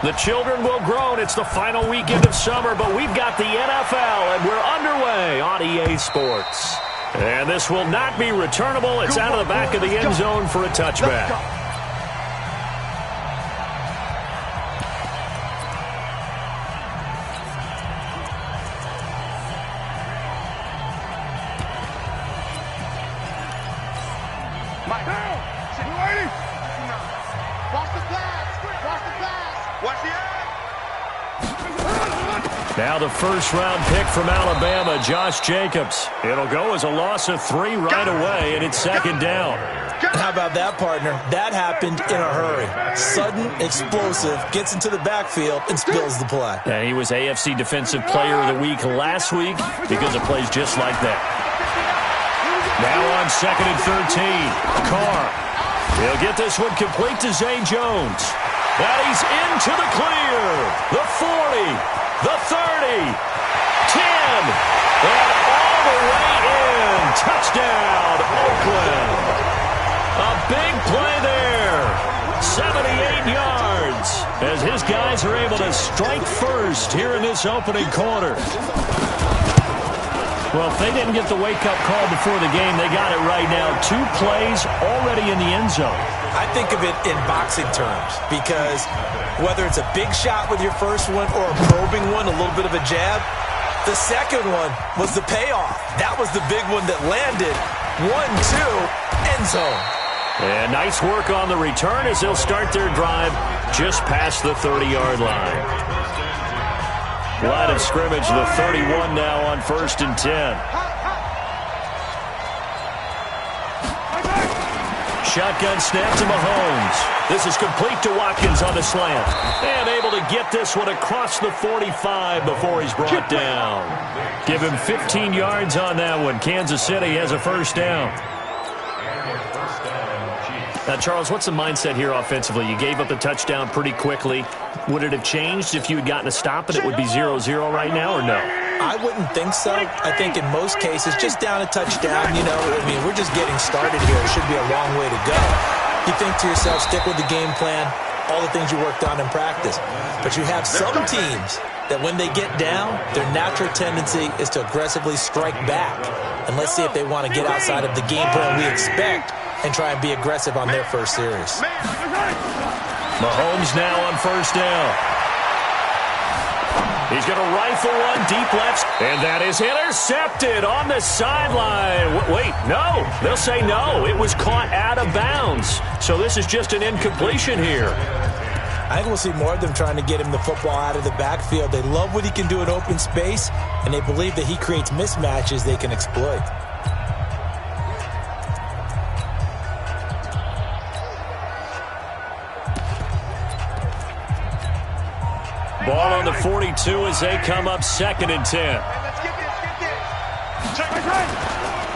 The children will groan. It's the final weekend of summer, but we've got the NFL, and we're underway on EA Sports. And this will not be returnable. It's out of the back of the end zone for a touchback. Now the first-round pick from Alabama, Josh Jacobs. It'll go as a loss of 3 right away, and it's second down. How about that, partner? That happened in a hurry. Sudden, explosive, gets into the backfield, and spills the play. And he was AFC Defensive Player of the Week last week because of plays just like that. Now on 2nd and 13, Carr. He'll get this one complete to Zay Jones. That he's into the clear. The 40. The 30, 10, and all the way in. Touchdown, Oakland. A big play there. 78 yards as his guys are able to strike first here in this opening quarter. Well, if they didn't get the wake-up call before the game, they got it right now. 2 plays already in the end zone. I think of it in boxing terms because whether it's a big shot with your first one or a probing one, a little bit of a jab, the second one was the payoff. That was the big one that landed. 1-2, end zone. And nice work on the return as they'll start their drive just past the 30-yard line. Line of scrimmage, the 31 now on 1st and 10. Shotgun snap to Mahomes. This is complete to Watkins on the slant. And able to get this one across the 45 before he's brought down. Give him 15 yards on that one. Kansas City has a first down. Now, Charles, what's the mindset here offensively? You gave up the touchdown pretty quickly. Would it have changed if you had gotten a stop and it would be 0-0 right now, or no? I wouldn't think so. I think in most cases, just down a touchdown, we're just getting started here. It should be a long way to go. You think to yourself, stick with the game plan, all the things you worked on in practice. But you have some teams that when they get down, their natural tendency is to aggressively strike back. And let's see if they want to get outside of the game plan we expect and try and be aggressive on their first series. Mahomes now on first down. He's going to rifle one deep left, and that is intercepted on the sideline. Wait, no. They'll say no. It was caught out of bounds. So this is just an incompletion here. I think we'll see more of them trying to get him the football out of the backfield. They love what he can do in open space, and they believe that he creates mismatches they can exploit. Ball on the 42 as they come up 2nd and 10.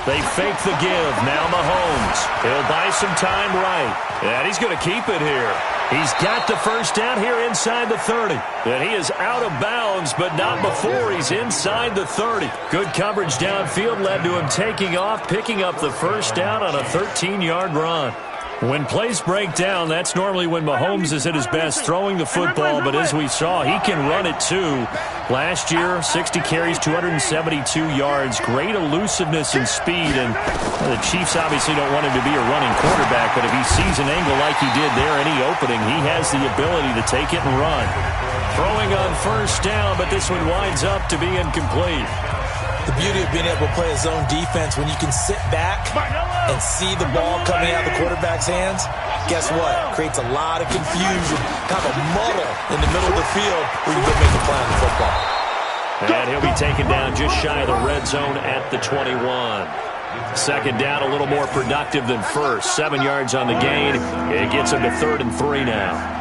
They fake the give. Now Mahomes. He'll buy some time right. And he's going to keep it here. He's got the first down here inside the 30. And he is out of bounds, but not before he's inside the 30. Good coverage downfield led to him taking off, picking up the first down on a 13-yard run. When plays break down, that's normally when Mahomes is at his best throwing the football, but as we saw, he can run it too. Last year, 60 carries, 272 yards, great elusiveness and speed, and the Chiefs obviously don't want him to be a running quarterback, but if he sees an angle like he did there, any opening, he has the ability to take it and run. Throwing on first down, but this one winds up to be incomplete. The beauty of being able to play a zone defense when you can sit back and see the ball coming out of the quarterback's hands, guess what? Creates a lot of confusion, kind of a muddle in the middle of the field where you can make the play on the football. And he'll be taken down just shy of the red zone at the 21. Second down, a little more productive than first. 7 yards on the gain. It gets him to 3rd and 3 now.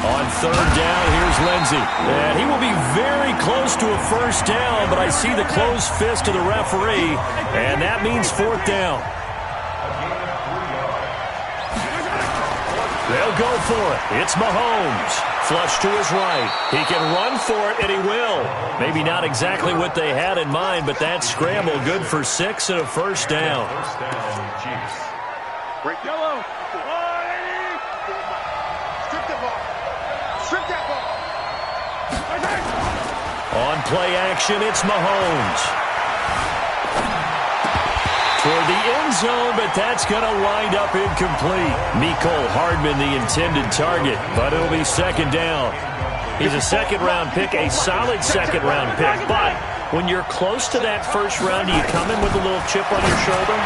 On 3rd down, here's Lindsey. And he will be very close to a first down, but I see the closed fist of the referee, and that means 4th down. They'll go for it. It's Mahomes. Flush to his right. He can run for it, and he will. Maybe not exactly what they had in mind, but that scramble good for 6 and a first down. Break yellow. On play action, it's Mahomes. Toward the end zone, but that's going to wind up incomplete. Mecole Hardman, the intended target, but it'll be second down. He's a second-round pick, a solid second-round pick, but when you're close to that first round, do you come in with a little chip on your shoulder?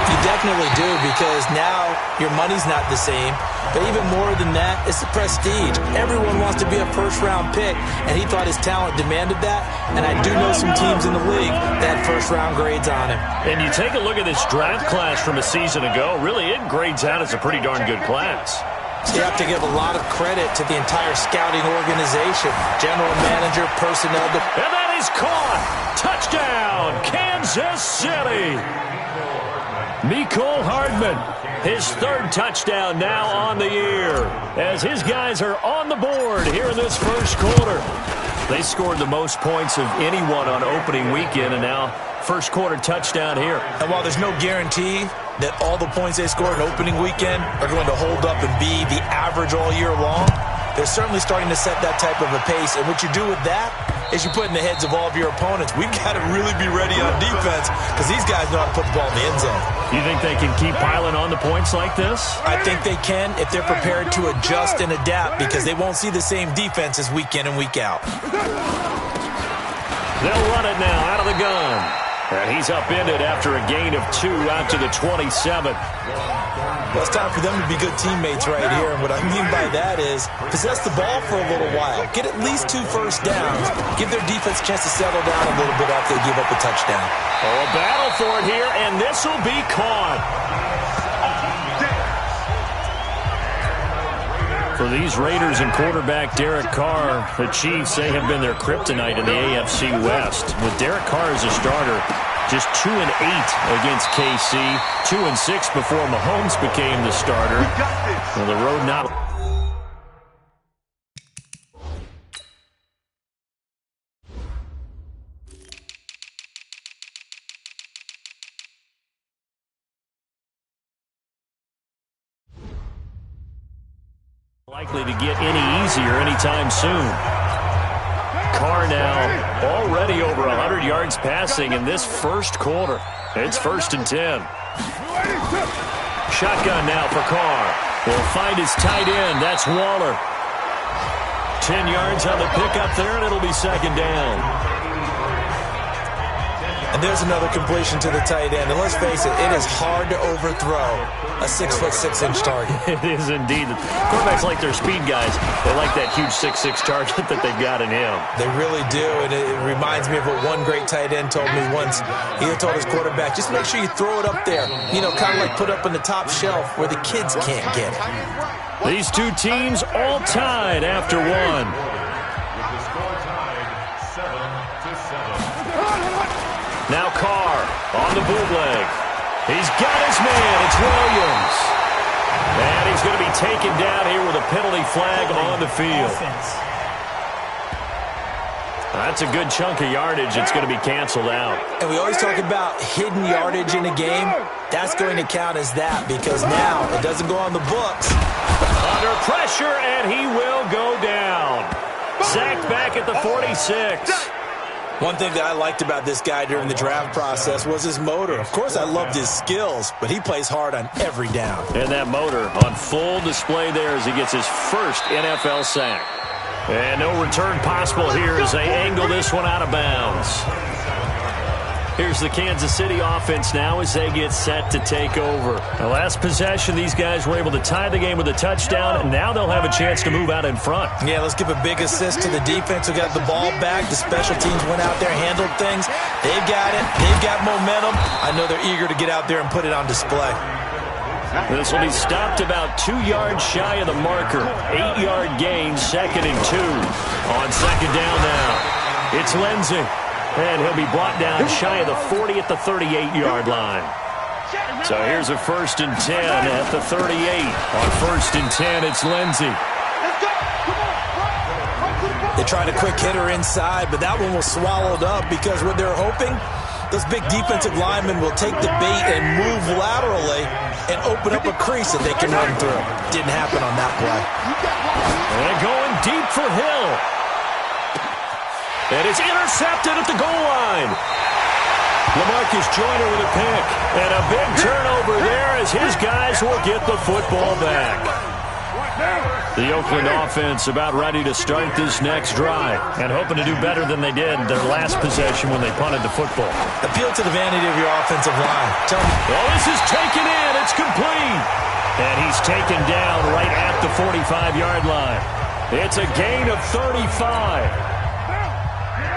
You definitely do, because now your money's not the same. But even more than that, it's the prestige. Everyone wants to be a first-round pick, and he thought his talent demanded that. And I do know some teams in the league that had first-round grades on him. And you take a look at this draft class from a season ago, really it grades out as a pretty darn good class. So you have to give a lot of credit to the entire scouting organization, general manager, personnel. And that is caught. Touchdown, Kansas City. Mecole Hardman, his third touchdown now on the year, as his guys are on the board here in this first quarter. They scored the most points of anyone on opening weekend, and now first quarter touchdown here. And while there's no guarantee that all the points they scored in opening weekend are going to hold up and be the average all year long, they're certainly starting to set that type of a pace. And what you do with that is you put in the heads of all of your opponents, we've got to really be ready on defense because these guys know how to put the ball in the end zone. You think they can keep piling on the points like this? I think they can if they're prepared to adjust and adapt, because they won't see the same defenses week in and week out. They'll run it now out of the gun. And he's upended after a gain of 2 out to the 27. Well, it's time for them to be good teammates right here. And what I mean by that is possess the ball for a little while. Get at least 2 first downs. Give their defense a chance to settle down a little bit after they give up a touchdown. Oh, a battle for it here, and this will be caught. For these Raiders and quarterback Derek Carr, the Chiefs, they have been their kryptonite in the AFC West. With Derek Carr as a starter, just 2-8 against KC, 2-6 before Mahomes became the starter. Well, the road not... likely to get any easier anytime soon. Carr now already over 100 yards passing in this first quarter. It's 1st and 10. Shotgun now for Carr. He'll find his tight end. That's Waller. 10 yards on the pickup there, and it'll be second down. And there's another completion to the tight end. And let's face it, it is hard to overthrow a 6'6" target. It is indeed. Quarterbacks like their speed guys. They like that huge 6'6" target that they've got in him. They really do. And it reminds me of what one great tight end told me once. He had told his quarterback, just make sure you throw it up there. You know, kind of like put up on the top shelf where the kids can't get it. These two teams all tied after one. Now Carr on the bootleg. He's got his man. It's Williams. And he's going to be taken down here with a penalty flag on the field. That's a good chunk of yardage. It's going to be canceled out. And we always talk about hidden yardage in a game. That's going to count as that, because now it doesn't go on the books. Under pressure, and he will go down. Sacked back at the 46. One thing that I liked about this guy during the draft process was his motor. Of course, I loved his skills, but he plays hard on every down. And that motor on full display there as he gets his first NFL sack. And no return possible here as they angle this one out of bounds. Here's the Kansas City offense now as they get set to take over. The last possession, these guys were able to tie the game with a touchdown, and now they'll have a chance to move out in front. Yeah, let's give a big assist to the defense who got the ball back. The special teams went out there, handled things. They've got it. They've got momentum. I know they're eager to get out there and put it on display. This will be stopped about 2 yards shy of the marker. 8-yard gain, 2nd and 2. On second down now, it's Lindsey. And he'll be brought down shy of the 40 at the 38-yard line. So here's a 1st and 10 at the 38. On 1st and 10, it's Lindsey. They tried a quick hitter inside, but that one was swallowed up because what they're hoping, those big defensive linemen will take the bait and move laterally and open up a crease that they can run through. Didn't happen on that play. And going deep for Hill. And it's intercepted at the goal line. LaMarcus Joyner with a pick. And a big turnover there as his guys will get the football back. The Oakland offense about ready to start this next drive and hoping to do better than they did their last possession when they punted the football. Appeal to the vanity of your offensive line. Tell me. Well, this is taken in. It's complete. And he's taken down right at the 45-yard line. It's a gain of 35.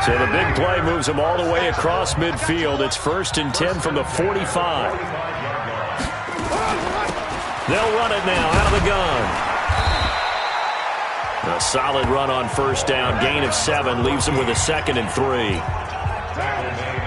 So the big play moves him all the way across midfield. It's 1st and 10 from the 45. They'll run it now out of the gun. A solid run on 1st down. Gain of 7 leaves him with a 2nd and 3.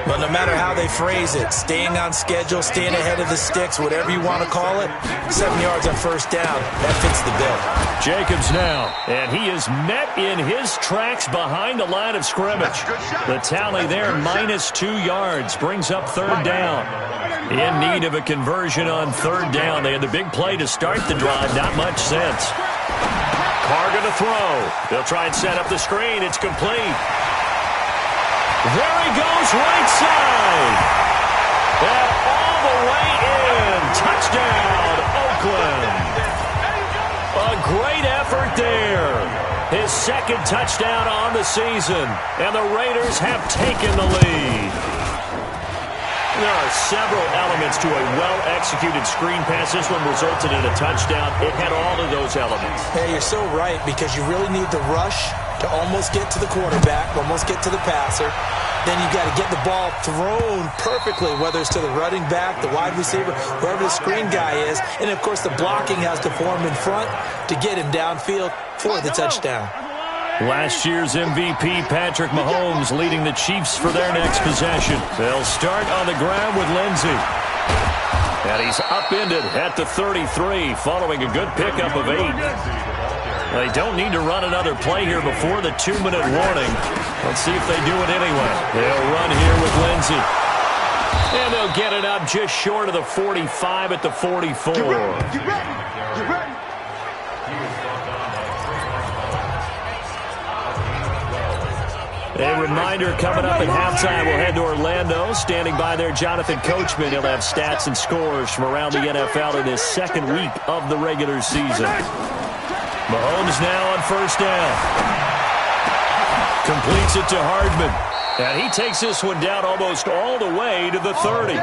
But no matter how they phrase it, staying on schedule, staying ahead of the sticks, whatever you want to call it, 7 yards on 1st down, that fits the bill. Jacobs now, and he is met in his tracks behind the line of scrimmage. The tally there, -2 yards, brings up 3rd down. In need of a conversion on 3rd down. They had the big play to start the drive, not much sense. Carr going to throw. They'll try and set up the screen. It's complete. There he goes, right side. And all the way in. Touchdown, Oakland. A great effort there. His 2nd touchdown on the season. And the Raiders have taken the lead. There are several elements to a well-executed screen pass. This one resulted in a touchdown. It had all of those elements. Hey, you're so right, because you really need the rush to almost get to the quarterback, almost get to the passer. Then you got to get the ball thrown perfectly, whether it's to the running back, the wide receiver, whoever the screen guy is. And, of course, the blocking has to form in front to get him downfield for the touchdown. Last year's MVP, Patrick Mahomes, leading the Chiefs for their next possession. They'll start on the ground with Lindsey. And he's upended at the 33, following a good pickup of 8. They don't need to run another play here before the 2-minute warning. Let's see if they do it anyway. They'll run here with Lindsey. And they'll get it up just short of the 45 at the 44. Get ready. A reminder, coming up at halftime, we'll head to Orlando. Standing by there, Jonathan Coachman. He'll have stats and scores from around the NFL in his 2nd week of the regular season. Mahomes now on 1st down. Completes it to Hardman. And he takes this one down almost all the way to the 30.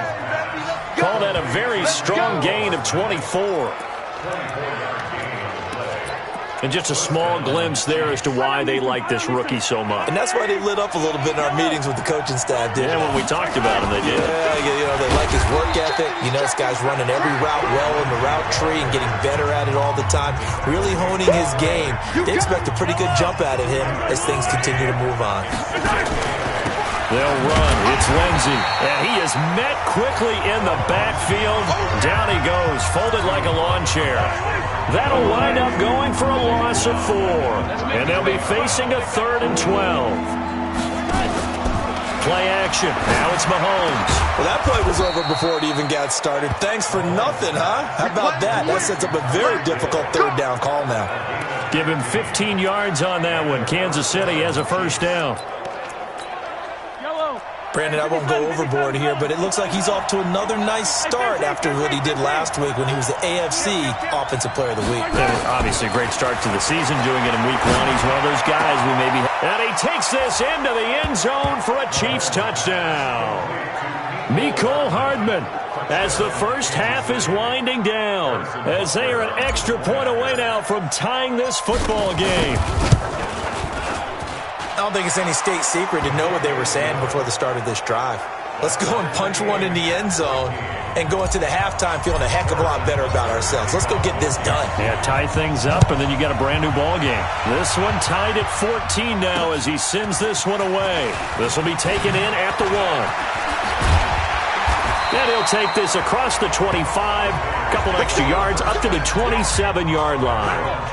Call that a very strong gain of 24. And just a small glimpse there as to why they like this rookie so much. And that's why they lit up a little bit in our meetings with the coaching staff, didn't they? Yeah, when we talked about him, they did. Yeah, they like his work ethic. This guy's running every route well in the route tree and getting better at it all the time, really honing his game. They expect a pretty good jump out of him as things continue to move on. They'll run. It's Lindsey. And he is met quickly in the backfield. Down he goes, folded like a lawn chair. That'll wind up going for a loss of 4. And they'll be facing a 3rd and 12. Play action. Now it's Mahomes. Well, that play was over before it even got started. Thanks for nothing, huh? How about that? That sets up a very difficult 3rd down call now. Give him 15 yards on that one. Kansas City has a 1st down. Brandon, I won't go overboard here, but it looks like he's off to another nice start after what he did last week when he was the AFC Offensive Player of the Week. Yeah, obviously a great start to the season, doing it in week 1. He's one of those guys we maybe... And he takes this into the end zone for a Chiefs touchdown. Mecole Hardman, as the first half is winding down, as they are an extra point away now from tying this football game. I don't think it's any state secret to know what they were saying before the start of this drive. Let's go and punch one in the end zone and go into the halftime feeling a heck of a lot better about ourselves. Let's go get this done. Yeah, tie things up, and then you got a brand new ball game. This one tied at 14 now as he sends this one away. This will be taken in at the 1. And he'll take this across the 25, couple extra yards, up to the 27-yard line.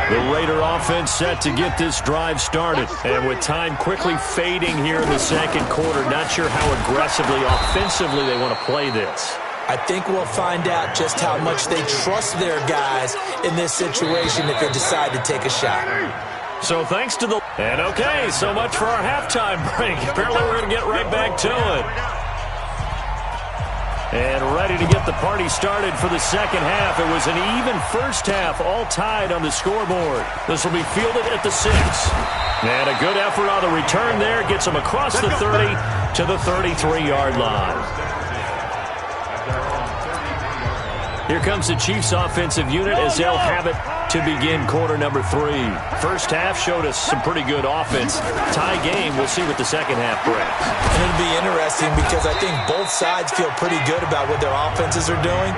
The Raider offense set to get this drive started. And with time quickly fading here in the 2nd quarter, not sure how aggressively, offensively they want to play this. I think we'll find out just how much they trust their guys in this situation if they decide to take a shot. So thanks to the... And okay, so much for our halftime break. Apparently we're going to get right back to it. And ready to get the party started for the second half. It was an even first half, all tied on the scoreboard. This will be fielded at the 6. And a good effort on the return there. Gets them across the 30 to the 33-yard line. Here comes the Chiefs offensive unit as they'll have it to begin quarter number 3. First half showed us some pretty good offense. Tie game, we'll see what the second half brings. And it'll be interesting because I think both sides feel pretty good about what their offenses are doing.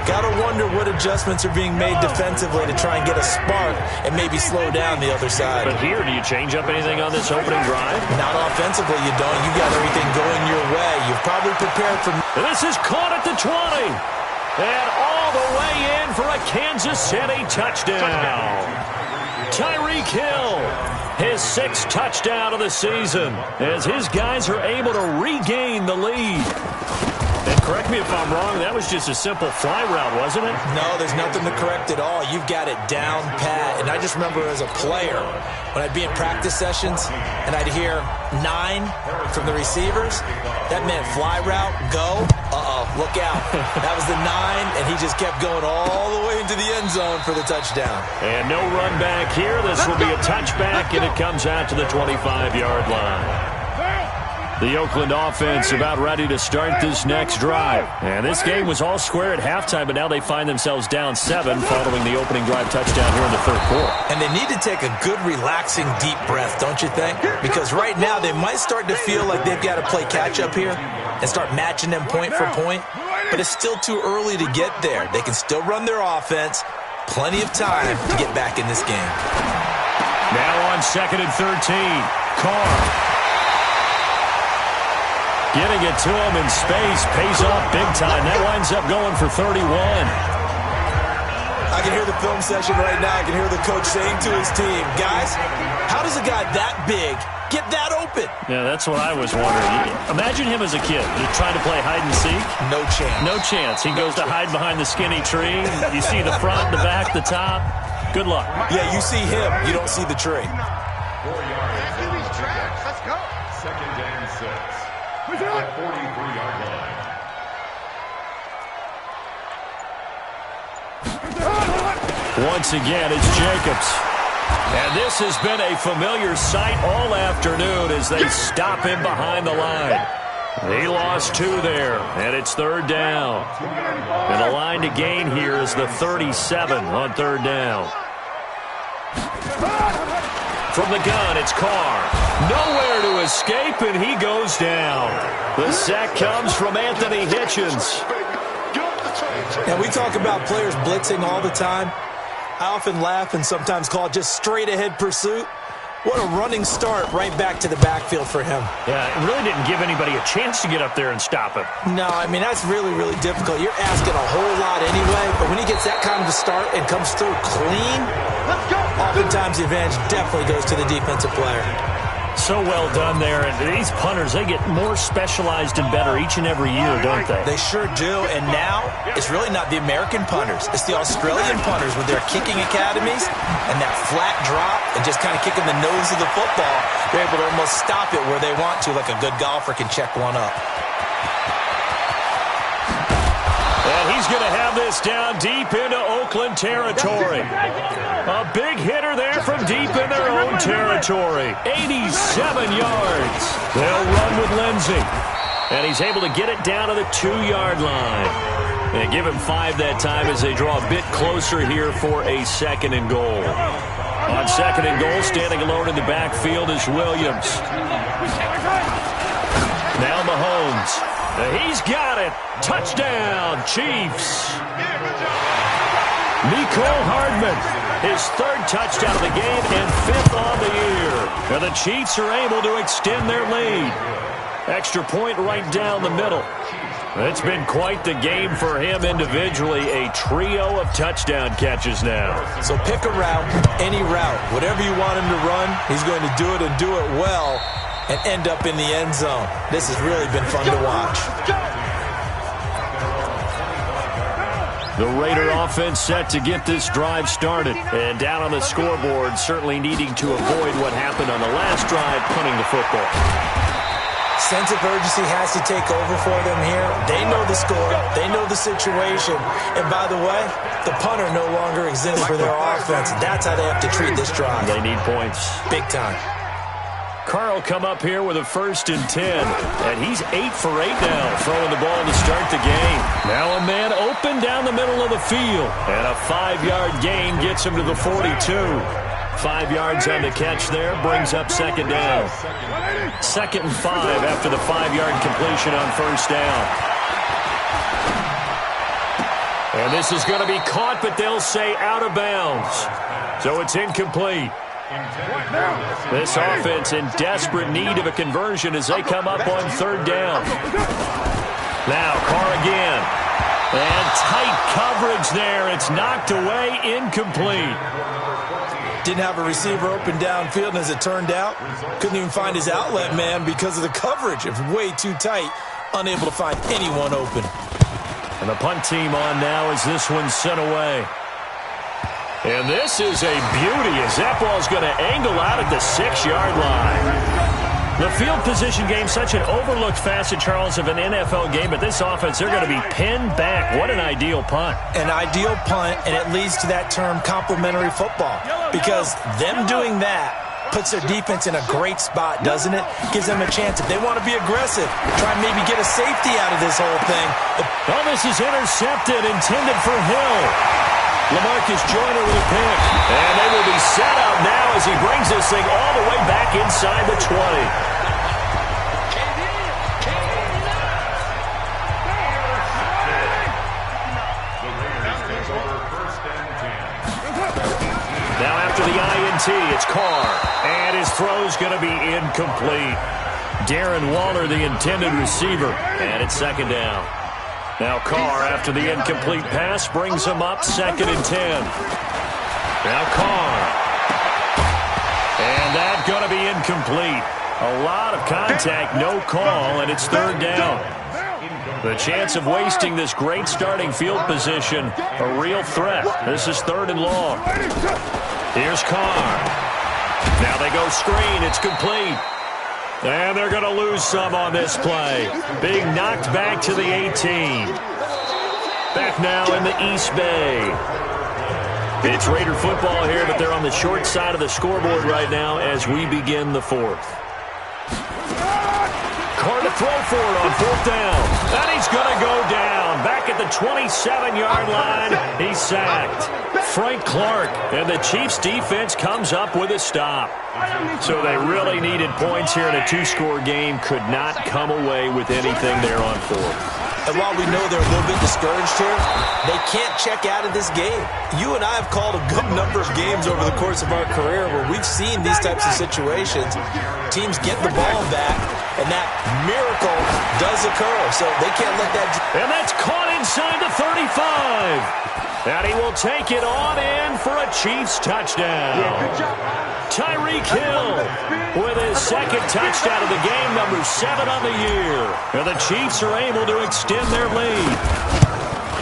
Got to wonder what adjustments are being made defensively to try and get a spark and maybe slow down the other side. But here, do you change up anything on this opening drive? Not offensively, you don't. You got everything going your way. You've probably prepared for... This is caught at the 20. And all the way in for a Kansas City touchdown. Tyreek Hill, his 6th touchdown of the season, as his guys are able to regain the lead. And correct me if I'm wrong, that was just a simple fly route, wasn't it? No, there's nothing to correct at all. You've got it down pat. And I just remember as a player, when I'd be in practice sessions and I'd hear 9 from the receivers, that meant fly route, go. Look out. That was the 9, and he just kept going all the way into the end zone for the touchdown. And no run back here. This will be a touchback, and it comes out to the 25-yard line. The Oakland offense about ready to start this next drive. And this game was all square at halftime, but now they find themselves down 7 following the opening drive touchdown here in the third quarter. And they need to take a good, relaxing, deep breath, don't you think? Because right now they might start to feel like they've got to play catch-up here and start matching them point for point. But it's still too early to get there. They can still run their offense. Plenty of time to get back in this game. Now on 2nd and 13, Carr. Getting it to him in space pays off big time. That winds up going for 31. I can hear the film session right now. I can hear the coach saying to his team, guys, how does a guy that big get that open? Yeah, that's what I was wondering. Imagine him as a kid just trying to play hide and seek. No chance. No chance. He goes to hide behind the skinny tree. You see the front, the back, the top. Good luck. Yeah, you see him. You don't see the tree. 4 yards. Let's go. 2nd and 6. At the 43-yard line. Once again, it's Jacobs. And this has been a familiar sight all afternoon as they stop him behind the line. He lost 2 there, and it's 3rd down. And the line to gain here is the 37 on 3rd down. From the gun, it's Carr. Nowhere to escape, and he goes down. The sack comes from Anthony Hitchens. And we talk about players blitzing all the time. I often laugh and sometimes call it just straight-ahead pursuit. What a running start right back to the backfield for him. Yeah, it really didn't give anybody a chance to get up there and stop him. No, I mean, that's really, really difficult. You're asking a whole lot anyway, but when he gets that kind of a start and comes through clean, oftentimes the advantage definitely goes to the defensive player. So well done there. And these punters, they get more specialized and better each and every year, don't they? They sure do. And now it's really not the American punters. It's the Australian punters with their kicking academies and that flat drop and just kind of kicking the nose of the football. They're able to almost stop it where they want to, like a good golfer can check one up. And he's going to have this down deep into Oakland territory. A big hitter there from deep in their own territory. 87 yards. They'll run with Lindsey. And he's able to get it down to the 2-yard line. And give him 5 that time as they draw a bit closer here for a 2nd and goal. On 2nd and goal, standing alone in the backfield is Williams. Now Mahomes. He's got it. Touchdown, Chiefs. Mecole Hardman, his 3rd touchdown of the game and 5th on the year. And the Chiefs are able to extend their lead. Extra point right down the middle. It's been quite the game for him individually. A trio of touchdown catches now. So pick a route, any route. Whatever you want him to run, he's going to do it and do it well and end up in the end zone. This has really been fun to watch. The Raider offense set to get this drive started. And down on the scoreboard, certainly needing to avoid what happened on the last drive, punting the football. Sense of urgency has to take over for them here. They know the score. They know the situation. And by the way, the punter no longer exists for their offense. That's how they have to treat this drive. They need points. Big time. Carl come up here with a 1st and 10. And he's 8 for 8 now, throwing the ball to start the game. Now a man open down the middle of the field. And a 5-yard gain gets him to the 42. 5 yards on the catch there, brings up 2nd down. 2nd and 5 after the 5-yard completion on 1st down. And this is going to be caught, but they'll say out of bounds. So it's incomplete. This offense in desperate need of a conversion as they come up on 3rd down. Now Carr again. And tight coverage there. It's knocked away, incomplete. Didn't have a receiver open downfield, and as it turned out, couldn't even find his outlet man because of the coverage. It was way too tight, unable to find anyone open. And the punt team on now as this one's sent away. And this is a beauty as that ball's going to angle out at the 6-yard line. The field position game, such an overlooked facet, Charles, of an NFL game, but this offense, they're going to be pinned back. What an ideal punt. An ideal punt, and it leads to that term complementary football, because them doing that puts their defense in a great spot, doesn't it? Gives them a chance. If they want to be aggressive, try and maybe get a safety out of this whole thing. Well, this is intercepted, intended for Hill. LaMarcus Joyner with a pick. And they will be set up now as he brings this thing all the way back inside the 20. Now after the INT, it's Carr. And his throw's going to be incomplete. Darren Waller, the intended receiver. And it's 2nd down. Now Carr, after the incomplete pass, brings him up 2nd and 10. Now Carr. And that's going to be incomplete. A lot of contact, no call, and it's 3rd down. The chance of wasting this great starting field position, a real threat. This is 3rd and long. Here's Carr. Now they go screen. It's complete. And they're going to lose some on this play. Being knocked back to the 18. Back now in the East Bay. It's Raider football here, but they're on the short side of the scoreboard right now as we begin the 4th. Carr to throw for it on 4th down. And he's going to go down. Back at the 27-yard line, he's sacked. Frank Clark, and the Chiefs' defense comes up with a stop. So they really needed points here in a 2-score game. Could not come away with anything there on 4th. And while we know they're a little bit discouraged here, they can't check out of this game. You and I have called a good number of games over the course of our career where we've seen these types of situations. Teams get the ball back, and that miracle does occur. So they can't let that... And that's caught inside the 35. And he will take it on in for a Chiefs touchdown. Tyreek Hill with his 2nd touchdown of the game, number 7 on the year. And the Chiefs are able to extend their lead.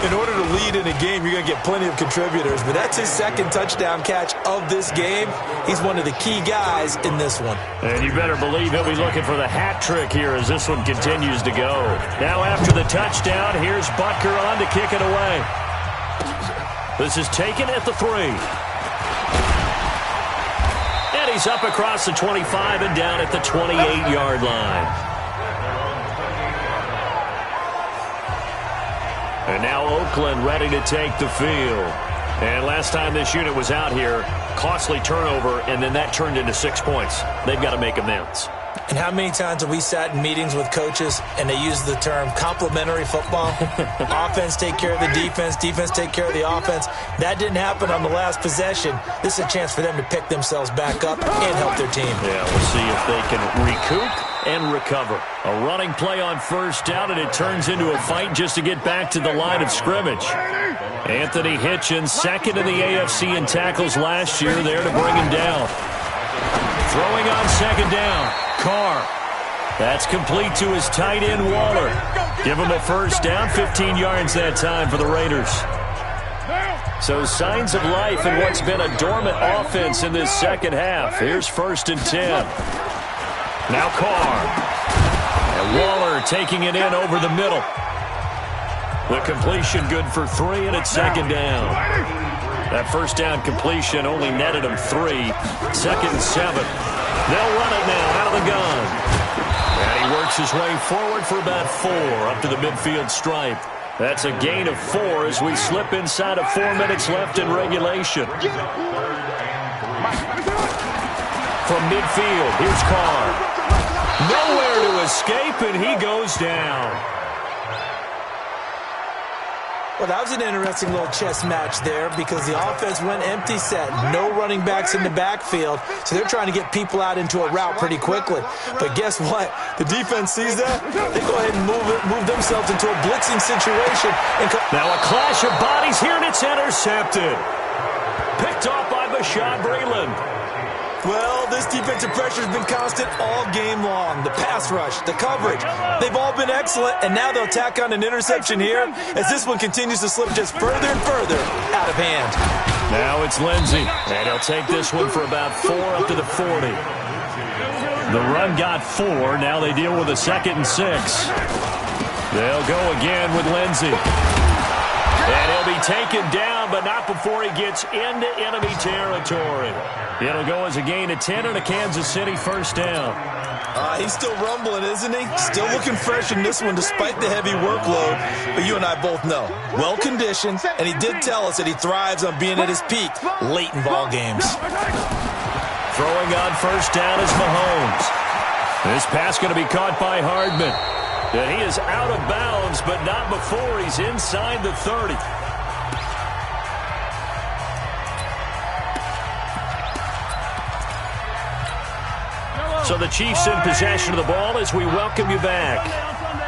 In order to lead in a game, you're going to get plenty of contributors, but that's his 2nd touchdown catch of this game. He's one of the key guys in this one. And you better believe he'll be looking for the hat trick here as this one continues to go. Now after the touchdown, here's Butker on to kick it away. This is taken at the 3. And he's up across the 25 and down at the 28-yard line. And now Oakland ready to take the field. And last time this unit was out here, costly turnover, and then that turned into 6 points. They've got to make amends. And how many times have we sat in meetings with coaches and they use the term complementary football? Offense take care of the defense, defense take care of the offense. That didn't happen on the last possession. This is a chance for them to pick themselves back up and help their team. Yeah, we'll see if they can recoup and recover. A running play on 1st down, and it turns into a fight just to get back to the line of scrimmage. Anthony Hitchens, 2nd in the AFC in tackles last year, there to bring him down. Throwing on 2nd down. Carr. That's complete to his tight end, Waller. Give him a 1st down, 15 yards that time for the Raiders. So signs of life in what's been a dormant offense in this second half. Here's 1st and 10. Now Carr. And Waller taking it in over the middle. The completion good for 3, and it's 2nd down. That 1st down completion only netted him 3. 2nd and 7. They'll run it now out of the gun. And he works his way forward for about 4 up to the midfield stripe. That's a gain of 4 as we slip inside of 4 minutes left in regulation. From midfield, here's Carr. Nowhere to escape, and he goes down. Well, that was an interesting little chess match there because the offense went empty set. No running backs in the backfield, so they're trying to get people out into a route pretty quickly. But guess what? The defense sees that. They go ahead and move themselves into a blitzing situation. Now a clash of bodies here, and it's intercepted. Picked off by Bashaud Breeland. Well, this defensive pressure has been constant all game long. The pass rush, the coverage, they've all been excellent, and now they'll tack on an interception here as this one continues to slip just further and further out of hand. Now it's Lindsey, and he'll take this one for about 4 up to the 40. The run got 4. Now they deal with a 2nd and 6. They'll go again with Lindsey. And he'll be taken down, but not before he gets into enemy territory. It'll go as a gain of 10 and a Kansas City 1st down. He's still rumbling, isn't he? Still looking fresh in this one despite the heavy workload. But you and I both know, well-conditioned, and he did tell us that he thrives on being at his peak late in ball games. Throwing on 1st down is Mahomes. This pass going to be caught by Hardman. And he is out of bounds, but not before he's inside the 30. So the Chiefs in possession of the ball as we welcome you back.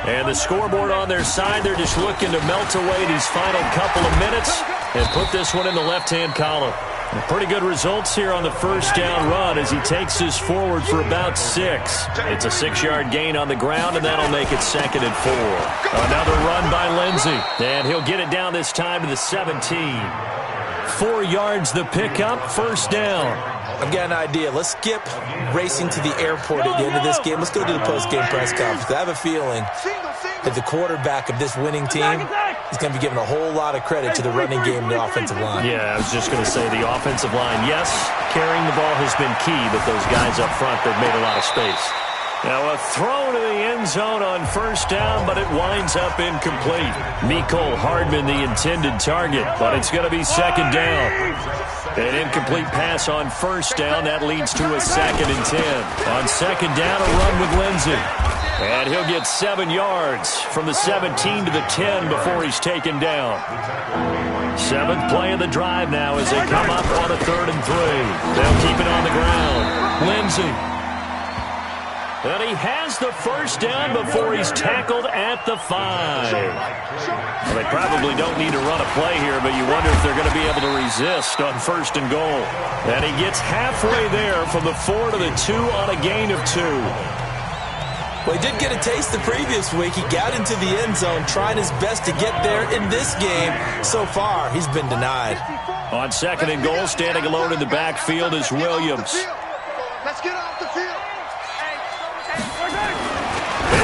And the scoreboard on their side, they're just looking to melt away these final couple of minutes and put this one in the left-hand column. Pretty good results here on the 1st down run as he takes this forward for about 6. It's a 6-yard gain on the ground, and that'll make it 2nd and 4. Another run by Lindsey, and he'll get it down this time to the 17. 4 yards the pickup, 1st down. I've got an idea. Let's skip racing to the airport at the end of this game. Let's go to the post-game press conference. I have a feeling that the quarterback of this winning team is going to be given a whole lot of credit to the running game and the offensive line. Yeah, I was just going to say the offensive line, yes, carrying the ball has been key, but those guys up front, they've made a lot of space. Now a throw to the end zone on 1st down, but it winds up incomplete. Mecole Hardman the intended target, but it's going to be 2nd down. An incomplete pass on 1st down. That leads to a 2nd and 10. On 2nd down, a run with Lindsey. And he'll get 7 yards from the 17 to the 10 before he's taken down. 7th play of the drive now as they come up on a 3rd and 3. They'll keep it on the ground. Lindsey. And he has the 1st down before he's tackled at the 5. Well, they probably don't need to run a play here, but you wonder if they're going to be able to resist on 1st and goal. And he gets halfway there from the 4 to the 2 on a gain of 2. Well, he did get a taste the previous week. He got into the end zone trying his best to get there in this game. So far, he's been denied. On 2nd and goal, standing alone in the backfield is Williams. Let's get off the field.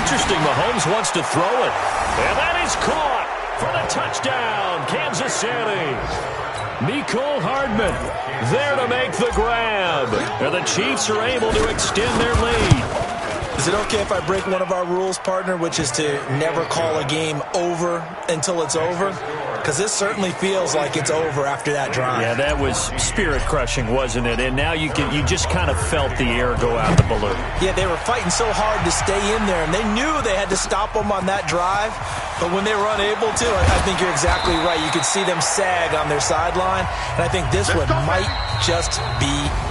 Interesting, Mahomes wants to throw it. And that is caught for the touchdown, Kansas City. Mecole Hardman there to make the grab. And the Chiefs are able to extend their lead. Is it okay if I break one of our rules, partner, which is to never call a game over until it's over? Because this certainly feels like it's over after that drive. Yeah, that was spirit-crushing, wasn't it? And now you just kind of felt the air go out the balloon. Yeah, they were fighting so hard to stay in there, and they knew they had to stop them on that drive. But when they were unable to, I think you're exactly right. You could see them sag on their sideline, and I think this one might just be